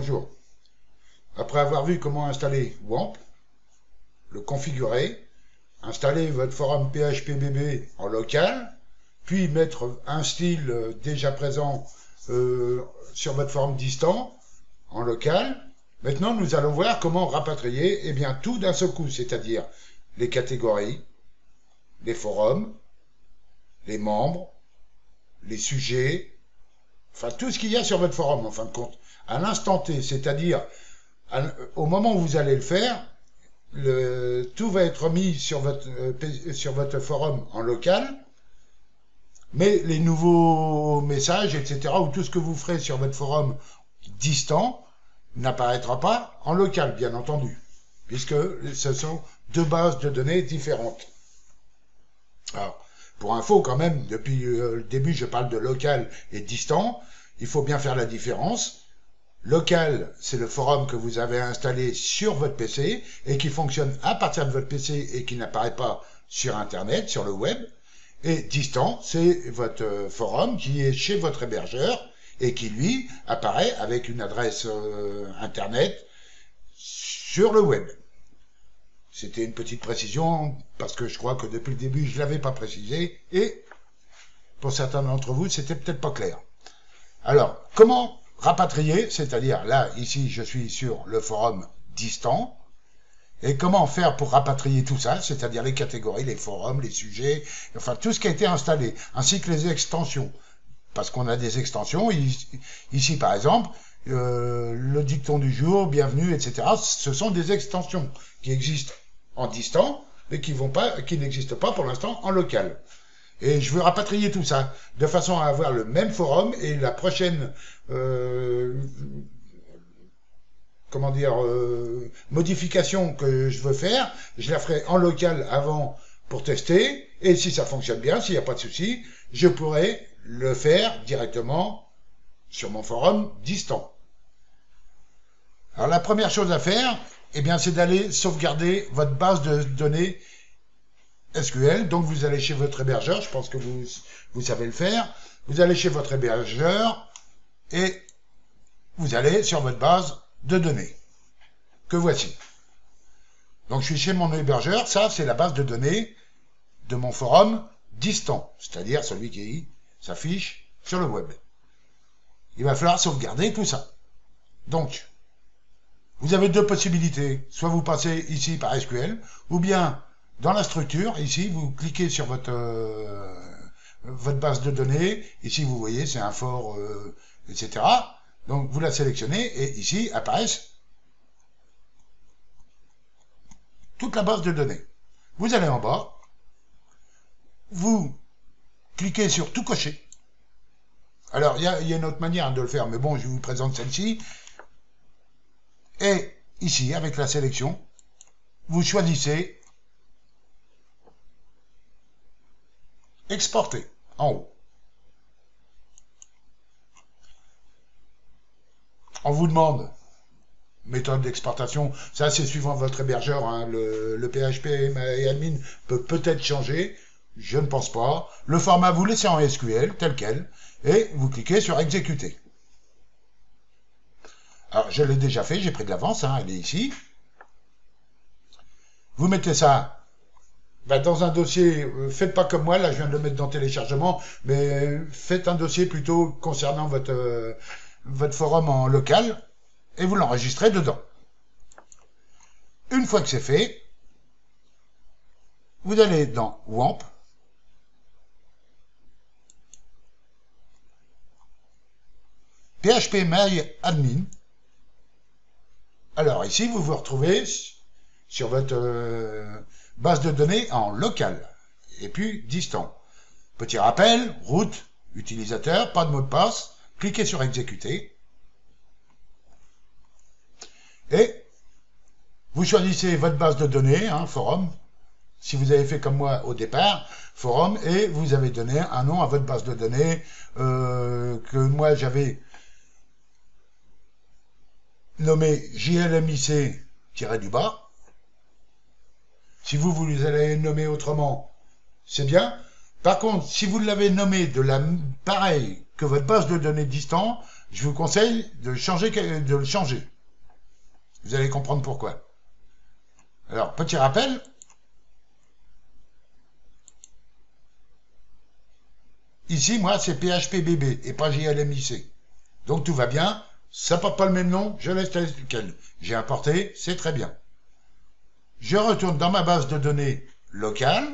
Bonjour. Après avoir vu comment installer WAMP, le configurer, installer votre forum PHPBB en local, puis mettre un style déjà présent sur votre forum distant en local. Maintenant, nous allons voir comment rapatrier tout d'un seul coup, c'est-à-dire les catégories, les forums, les membres, les sujets, enfin tout ce qu'il y a sur votre forum en fin de compte, à l'instant T, c'est-à-dire au moment où vous allez le faire, tout va être mis sur votre forum en local, mais les nouveaux messages, etc., ou tout ce que vous ferez sur votre forum distant n'apparaîtra pas en local, bien entendu, puisque ce sont deux bases de données différentes. Alors, pour info, quand même, depuis le début, je parle de local et distant. Il faut bien faire la différence. Local, c'est le forum que vous avez installé sur votre PC et qui fonctionne à partir de votre PC et qui n'apparaît pas sur Internet, sur le web. Et distant, c'est votre forum qui est chez votre hébergeur et qui, lui, apparaît avec une adresse Internet sur le web. C'était une petite précision parce que je crois que depuis le début, je ne l'avais pas précisé et pour certains d'entre vous, c'était peut-être pas clair. Alors, comment rapatrier, c'est-à-dire là, ici, je suis sur le forum distant, et comment faire pour rapatrier tout ça, c'est-à-dire les catégories, les forums, les sujets, enfin tout ce qui a été installé, ainsi que les extensions, parce qu'on a des extensions, ici par exemple, le dicton du jour, bienvenue, etc., ce sont des extensions qui existent en distant, mais qui n'existent pas pour l'instant en local. Et je veux rapatrier tout ça, de façon à avoir le même forum et la prochaine, modification que je veux faire, je la ferai en local avant pour tester, et si ça fonctionne bien, s'il n'y a pas de souci, je pourrai le faire directement sur mon forum distant. Alors la première chose à faire, c'est d'aller sauvegarder votre base de données SQL, donc vous allez chez votre hébergeur, je pense que vous savez le faire, vous allez chez votre hébergeur et vous allez sur votre base de données, que voici. Donc je suis chez mon hébergeur, ça c'est la base de données de mon forum distant, c'est-à-dire celui qui s'affiche sur le web. Il va falloir sauvegarder tout ça. Donc, vous avez deux possibilités, soit vous passez ici par SQL, ou bien dans la structure, ici, vous cliquez sur votre base de données. Ici, vous voyez, c'est un for, etc. Donc, vous la sélectionnez et ici apparaissent toute la base de données. Vous allez en bas, vous cliquez sur tout cocher. Alors, il y a une autre manière de le faire, mais bon, je vous présente celle-ci. Et ici, avec la sélection, vous choisissez exporter en haut. On vous demande méthode d'exportation, ça c'est suivant votre hébergeur, hein. Le PHP et admin peut peut-être changer, je ne pense pas. Le format vous laissez en SQL tel quel et vous cliquez sur exécuter. Alors je l'ai déjà fait, j'ai pris de l'avance, hein, elle est ici. Vous mettez ça dans un dossier, faites pas comme moi, là je viens de le mettre dans téléchargement, mais faites un dossier plutôt concernant votre forum en local, et vous l'enregistrez dedans. Une fois que c'est fait, vous allez dans WAMP, PHPMyAdmin. Alors ici, vous vous retrouvez sur votre base de données en local, et puis distant. Petit rappel, route, utilisateur, pas de mot de passe, cliquez sur exécuter, et vous choisissez votre base de données, hein, forum, si vous avez fait comme moi au départ, forum, et vous avez donné un nom à votre base de données, que moi j'avais nommé JLMIC-du-bas. Si vous allez nommer autrement, c'est bien. Par contre, si vous l'avez nommé pareil que votre base de données distant, je vous conseille de le changer. Vous allez comprendre pourquoi. Alors, petit rappel. Ici, moi, c'est PHPBB et pas JLMIC. Donc, tout va bien. Ça porte pas le même nom, je laisse tel quel. J'ai importé, c'est très bien. Je retourne dans ma base de données locale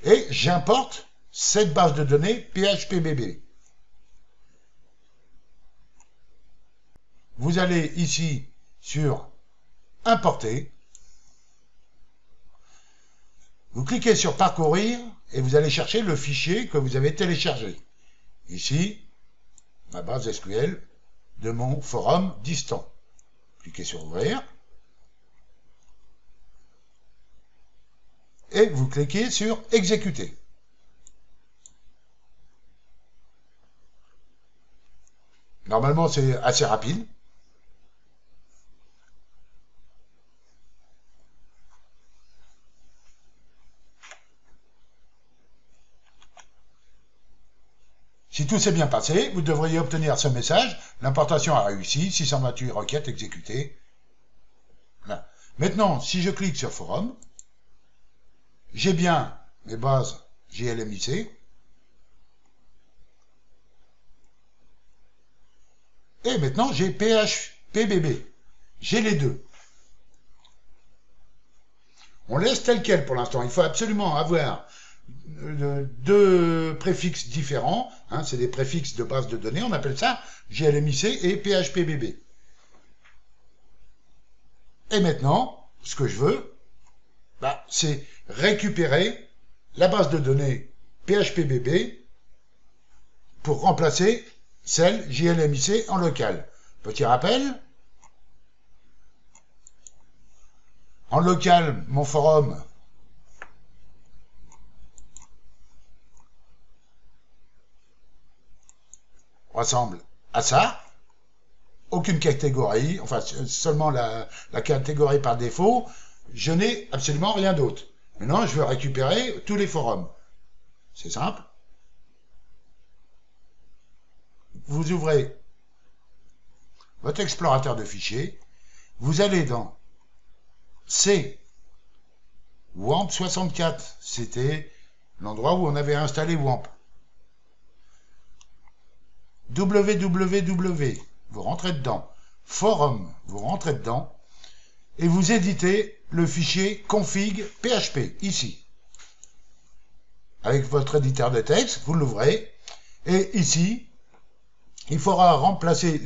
et j'importe cette base de données PHPBB. Vous allez ici sur Importer. Vous cliquez sur Parcourir et vous allez chercher le fichier que vous avez téléchargé. Ici, ma base SQL de mon forum distant. Cliquez sur Ouvrir. Et vous cliquez sur Exécuter. Normalement, c'est assez rapide. Si tout s'est bien passé, vous devriez obtenir ce message. L'importation a réussi, 628 requêtes exécutées. Voilà. Maintenant, si je clique sur Forum, j'ai bien mes bases JLMIC. Et maintenant, j'ai PHPBB. J'ai les deux. On laisse tel quel pour l'instant. Il faut absolument avoir deux préfixes différents. Hein, c'est des préfixes de base de données. On appelle ça JLMIC et PHPBB. Et maintenant, ce que je veux, c'est récupérer la base de données PHPBB pour remplacer celle JLMIC en local. Petit rappel. En local, mon forum ressemble à ça. Aucune catégorie, enfin seulement la catégorie par défaut. Je n'ai absolument rien d'autre. Maintenant, je veux récupérer tous les forums. C'est simple. Vous ouvrez votre explorateur de fichiers. Vous allez dans C. WAMP64. C'était l'endroit où on avait installé WAMP. www, vous rentrez dedans. Forum, vous rentrez dedans. Et vous éditez le fichier config PHP, ici. Avec votre éditeur de texte, vous l'ouvrez. Et ici, il faudra remplacer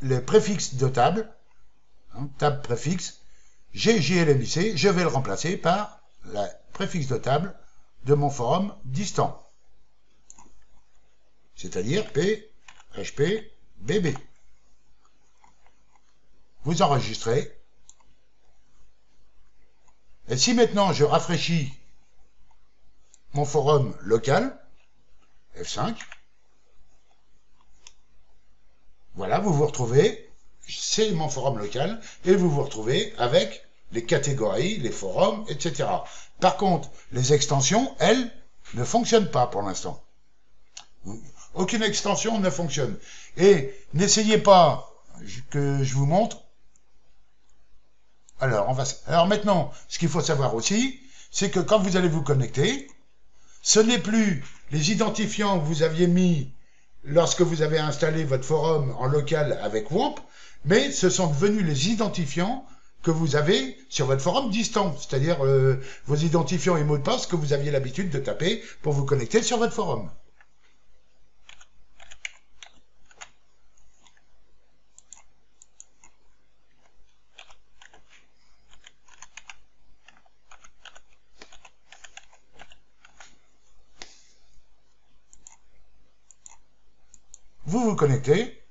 les préfixes de table. Table préfixe. JLMIC, je vais le remplacer par le préfixe de table de mon forum distant. C'est-à-dire PHPBB. Vous enregistrez. Et si maintenant je rafraîchis mon forum local, F5, voilà, vous vous retrouvez, c'est mon forum local, et vous vous retrouvez avec les catégories, les forums, etc. Par contre, les extensions, elles, ne fonctionnent pas pour l'instant. Aucune extension ne fonctionne. Et n'essayez pas que je vous montre. Alors maintenant, ce qu'il faut savoir aussi, c'est que quand vous allez vous connecter, ce n'est plus les identifiants que vous aviez mis lorsque vous avez installé votre forum en local avec WAMP, mais ce sont devenus les identifiants que vous avez sur votre forum distant, c'est-à-dire vos identifiants et mots de passe que vous aviez l'habitude de taper pour vous connecter sur votre forum. Vous vous connectez,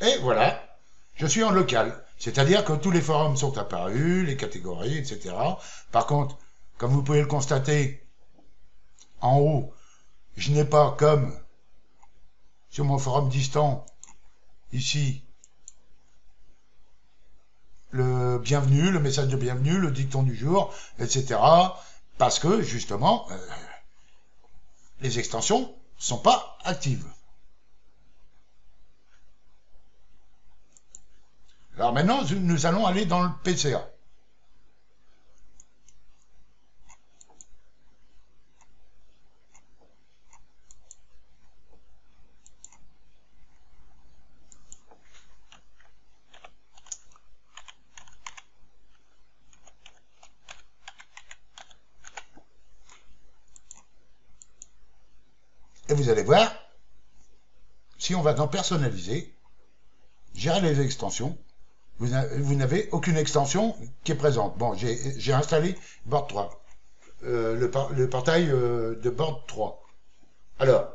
et voilà, je suis en local. C'est-à-dire que tous les forums sont apparus, les catégories, etc. Par contre, comme vous pouvez le constater, en haut, je n'ai pas comme sur mon forum distant, ici, le bienvenue, le message de bienvenue, le dicton du jour, etc. parce que, justement, les extensions ne sont pas actives. Alors maintenant, nous allons aller dans le PCA. Et vous allez voir, si on va dans personnaliser, gérer les extensions, vous n'avez aucune extension qui est présente. Bon, j'ai installé Board 3, le portail de Board 3. Alors,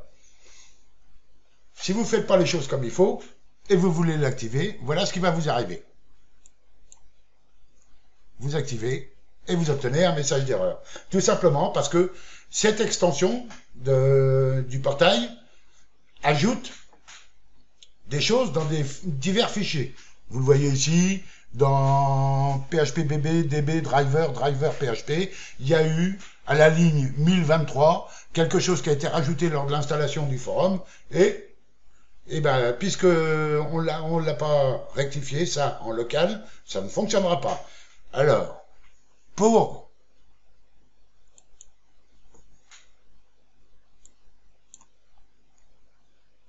si vous ne faites pas les choses comme il faut, et vous voulez l'activer, voilà ce qui va vous arriver. Vous activez, et vous obtenez un message d'erreur. Tout simplement parce que cette extension du portail ajoute des choses dans des divers fichiers. Vous le voyez ici, dans PHPBB, DB, driver PHP, il y a eu, à la ligne 1023, quelque chose qui a été rajouté lors de l'installation du forum, et ben, puisque on l'a pas rectifié, ça, en local, ça ne fonctionnera pas. Alors, pour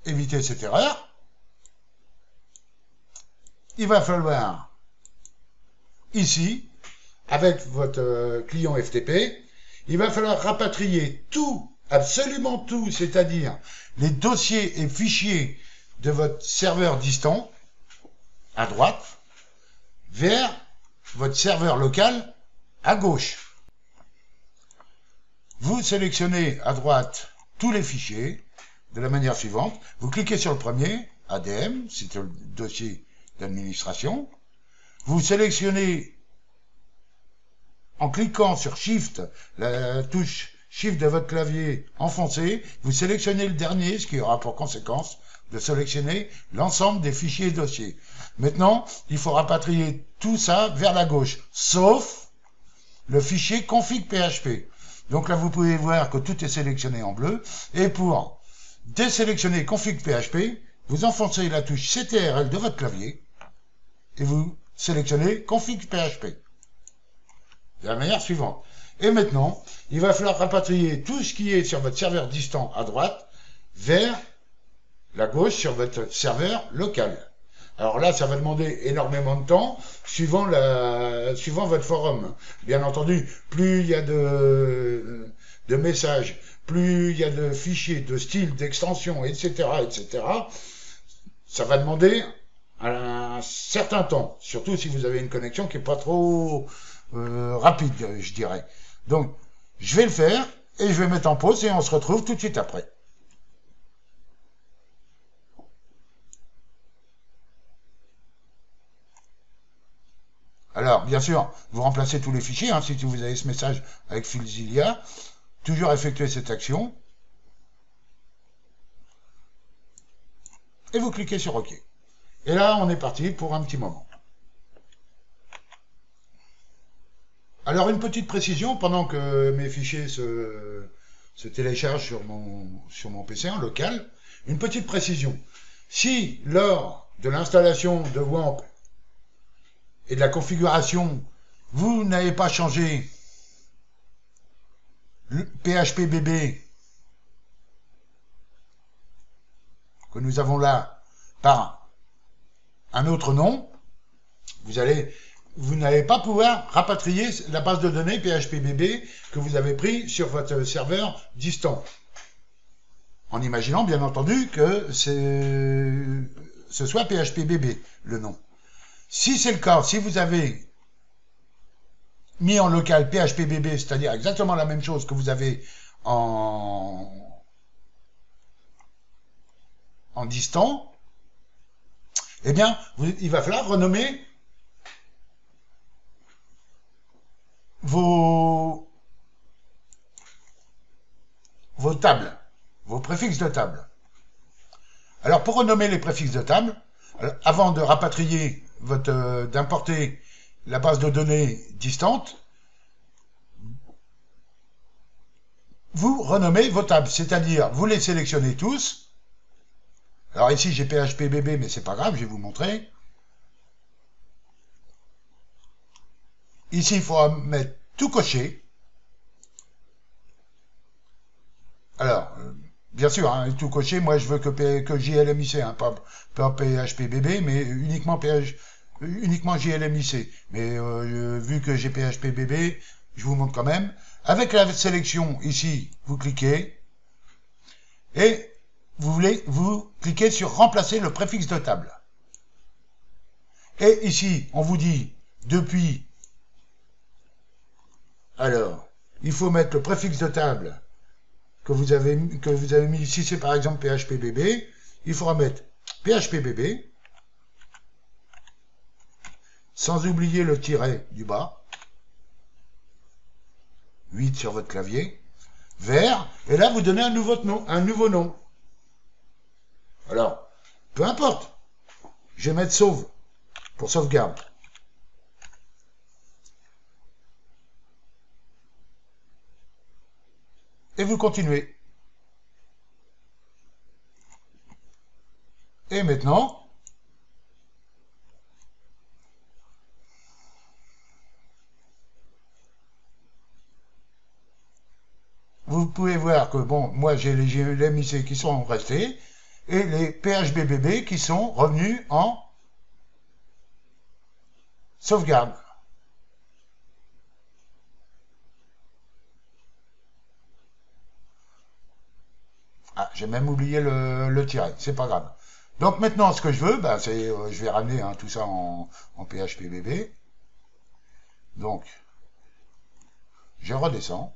éviter cette erreur, il va falloir, ici, avec votre client FTP, il va falloir rapatrier tout, absolument tout, c'est-à-dire les dossiers et fichiers de votre serveur distant, à droite, vers votre serveur local, à gauche. Vous sélectionnez à droite tous les fichiers de la manière suivante. Vous cliquez sur le premier, ADM, c'est le dossier d'administration. Vous sélectionnez, en cliquant sur Shift, la touche Shift de votre clavier enfoncé, vous sélectionnez le dernier, ce qui aura pour conséquence de sélectionner l'ensemble des fichiers et dossiers. Maintenant, il faut rapatrier tout ça vers la gauche, sauf le fichier config.php. Donc là, vous pouvez voir que tout est sélectionné en bleu. Et pour désélectionner config.php, vous enfoncez la touche CTRL de votre clavier et vous sélectionnez config.php. De la manière suivante. Et maintenant, il va falloir rapatrier tout ce qui est sur votre serveur distant à droite vers la gauche sur votre serveur local. Alors là, ça va demander énormément de temps, suivant votre forum. Bien entendu, plus il y a de messages, plus il y a de fichiers, de styles, d'extensions, etc., ça va demander un certain temps, surtout si vous avez une connexion qui n'est pas trop rapide, je dirais. Donc, je vais le faire, et je vais mettre en pause, et on se retrouve tout de suite après. Alors, bien sûr, vous remplacez tous les fichiers, hein, si vous avez ce message avec Filzilla, toujours effectuer cette action, et vous cliquez sur OK. Et là, on est parti pour un petit moment. Alors, une petite précision, pendant que mes fichiers se téléchargent sur mon PC en local, une petite précision. Si, lors de l'installation de WAMP et de la configuration, vous n'avez pas changé le PHPBB que nous avons là par un autre nom, vous n'allez pas pouvoir rapatrier la base de données PHPBB que vous avez pris sur votre serveur distant. En imaginant, bien entendu, que ce soit PHPBB, le nom. Si c'est le cas, si vous avez mis en local PHPBB, c'est-à-dire exactement la même chose que vous avez en distant, eh bien, il va falloir renommer vos tables, vos préfixes de table. Alors, pour renommer les préfixes de table, avant de rapatrier d'importer la base de données distante, vous renommez vos tables, c'est-à-dire vous les sélectionnez tous. Alors ici j'ai PHPBB, mais c'est pas grave, je vais vous montrer. Ici il faudra mettre tout coché. Alors, bien sûr, hein, tout coché, moi je veux que JLMIC, hein, pas PHPBB, mais uniquement JLMIC. Mais vu que j'ai PHPBB, je vous montre quand même. Avec la sélection ici, vous cliquez et vous cliquez sur remplacer le préfixe de table. Et ici, on vous dit depuis. Alors, il faut mettre le préfixe de table que vous avez mis. Si c'est par exemple PHPBB, il faudra mettre PHPBB sans oublier le tiret du bas. 8 sur votre clavier, vert, et là vous donnez un nouveau nom. Alors, peu importe, je vais mettre sauve, pour sauvegarde. Et vous continuez. Et maintenant, vous pouvez voir que, bon, moi j'ai les JLMIC qui sont restés, et les PHPBB qui sont revenus en sauvegarde. Ah, j'ai même oublié le tiret, c'est pas grave. Donc maintenant, ce que je veux, ben, c'est, je vais ramener tout ça en PHPBB. Donc, je redescends.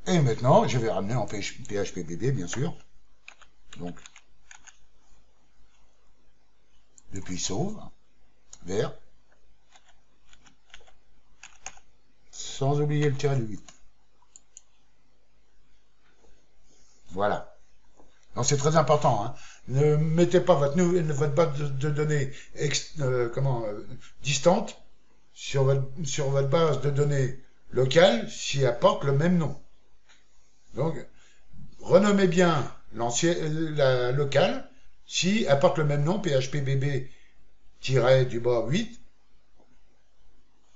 Et maintenant, je vais ramener en PHPBB, bien sûr. Donc, depuis sauve, vert, sans oublier le tiret de 8. Voilà. Donc c'est très important. Hein. Ne mettez pas votre base de données distante sur votre base de données locale si elle porte le même nom. Donc, renommez bien la locale si elle porte le même nom, PHPBB-8,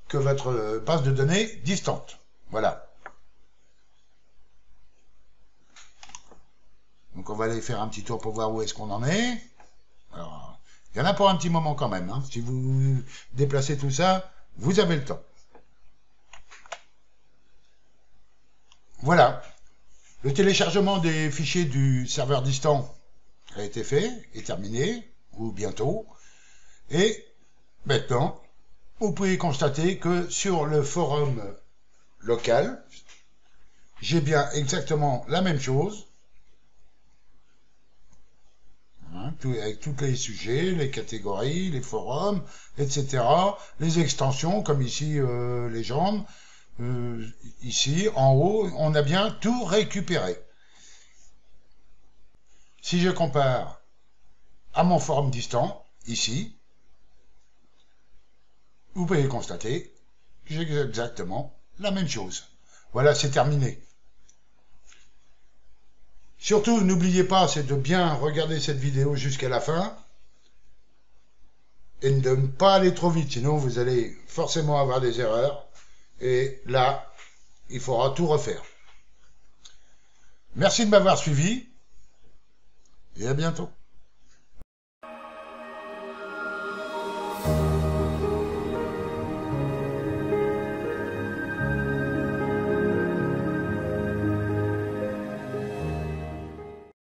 que votre base de données distante. Voilà. Donc on va aller faire un petit tour pour voir où est-ce qu'on en est. Alors, il y en a pour un petit moment quand même. Hein. Si vous déplacez tout ça, vous avez le temps. Voilà. Le téléchargement des fichiers du serveur distant a été fait, est terminé, ou bientôt. Et maintenant, vous pouvez constater que sur le forum local, j'ai bien exactement la même chose. Hein, avec tous les sujets, les catégories, les forums, etc. Les extensions, comme ici légende. Ici, en haut, on a bien tout récupéré. Si je compare à mon forum distant, ici, vous pouvez constater que j'ai exactement la même chose. Voilà, c'est terminé. Surtout, n'oubliez pas, c'est de bien regarder cette vidéo jusqu'à la fin et de ne pas aller trop vite, sinon vous allez forcément avoir des erreurs. Et là, il faudra tout refaire. Merci de m'avoir suivi et à bientôt.